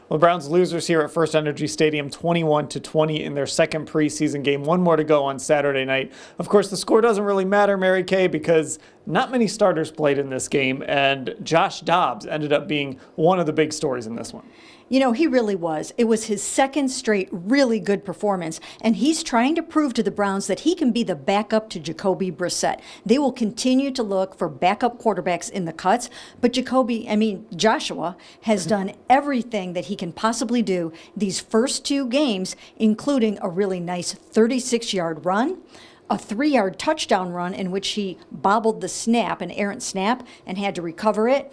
Well, the Browns losers here at FirstEnergy Stadium, 21-20 in their second preseason game. One more to go on Saturday night. Of course, the score doesn't really matter, Mary Kay, because not many starters played in this game, and Josh Dobbs ended up being one of the big stories in this one. You know, he really was. It was his second straight really good performance, and he's trying to prove to the Browns that he can be the backup to Jacoby Brissett. They will continue to look for backup quarterbacks in the cuts, but Joshua has done everything that he can possibly do these first two games, including a really nice 36-yard run, a 3-yard touchdown run in which he bobbled the snap, an errant snap, and had to recover it.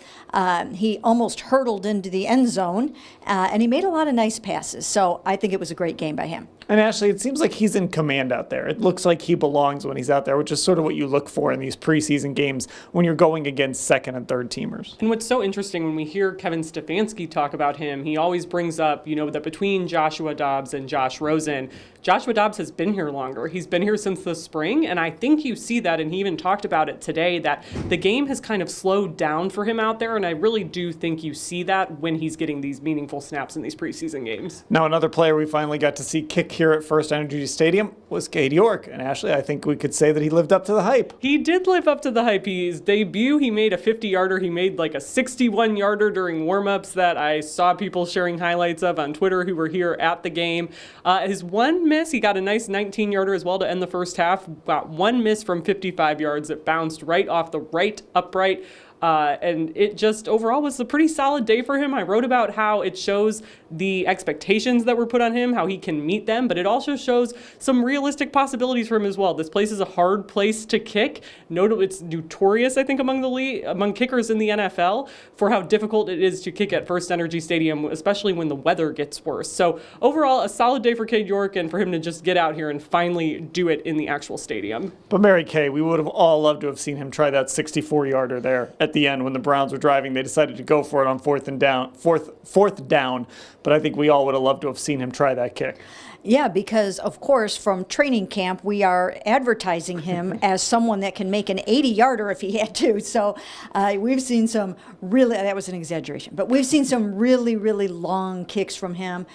He almost hurtled into the end zone, and he made a lot of nice passes. So I think it was a great game by him. And Ashley, it seems like he's in command out there. It looks like he belongs when he's out there, which is sort of what you look for in these preseason games when you're going against second and third teamers. And what's so interesting when we hear Kevin Stefanski talk about him, he always brings up, that between Joshua Dobbs and Josh Rosen, Joshua Dobbs has been here longer. He's been here since the spring, and I think you see that, and he even talked about it today, that the game has kind of slowed down for him out there, and I really do think you see that when he's getting these meaningful snaps in these preseason games. Now, another player we finally got to see kick here at FirstEnergy Stadium was Cade York. And Ashley, I think we could say that he lived up to the hype. He did live up to the hype. His debut, he made a 50-yarder. He made like a 61-yarder during warm-ups that I saw people sharing highlights of on Twitter who were here at the game. His one miss, he got a nice 19-yarder as well to end the first half. Got one miss from 55 yards that bounced right off the right upright. And it just overall was a pretty solid day for him. I wrote about how it shows the expectations that were put on him, how he can meet them, but it also shows some realistic possibilities for him as well. This place is a hard place to kick. It's notorious, I think, among kickers in the NFL for how difficult it is to kick at FirstEnergy Stadium, especially when the weather gets worse. So overall, a solid day for Cade York and for him to just get out here and finally do it in the actual stadium. But Mary Kay, we would have all loved to have seen him try that 64-yarder there at the end when the Browns were driving. They decided to go for it on fourth down, but I think we all would have loved to have seen him try that kick. Yeah, because, of course, from training camp, we are advertising him as someone that can make an 80-yarder if he had to. So we've seen some really, that was an exaggeration, but we've seen some really, really long kicks from him.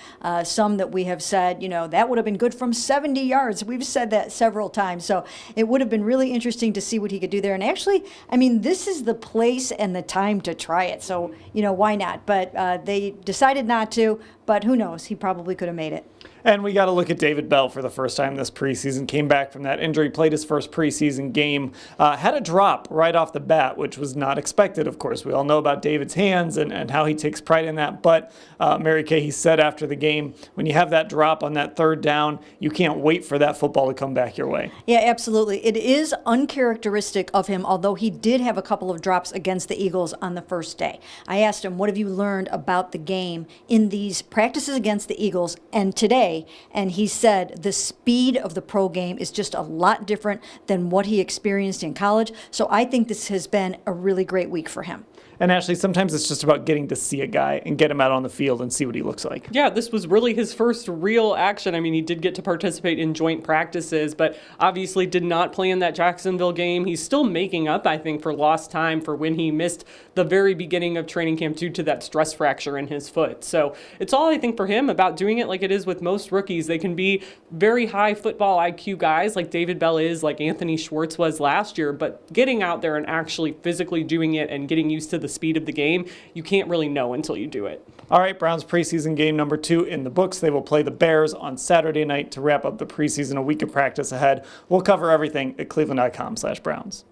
Some that we have said, that would have been good from 70 yards. We've said that several times. So it would have been really interesting to see what he could do there. And actually, this is the place and the time to try it. So, why not? But they decided not to, but who knows? He probably could have made it. And we got to look at David Bell for the first time this preseason. Came back from that injury, played his first preseason game, had a drop right off the bat, which was not expected, of course. We all know about David's hands and how he takes pride in that. But Mary Kay, he said after the game, when you have that drop on that third down, you can't wait for that football to come back your way. Yeah, absolutely. It is uncharacteristic of him, although he did have a couple of drops against the Eagles on the first day. I asked him, what have you learned about the game in these practices against the Eagles and today? And he said the speed of the pro game is just a lot different than what he experienced in college. So I think this has been a really great week for him. And Ashley, sometimes it's just about getting to see a guy and get him out on the field and see what he looks like. Yeah, this was really his first real action. He did get to participate in joint practices, but obviously did not play in that Jacksonville game. He's still making up, I think, for lost time for when he missed the very beginning of training camp due to that stress fracture in his foot. So it's all, I think, for him about doing it like it is with most rookies. They can be very high football IQ guys like David Bell is, like Anthony Schwartz was last year, but getting out there and actually physically doing it and getting used to the speed of the game, you can't really know until you do it. All right, Browns preseason game number 2 in the books. They will play the Bears on Saturday night to wrap up the preseason, a week of practice ahead. We'll cover everything at cleveland.com/Browns.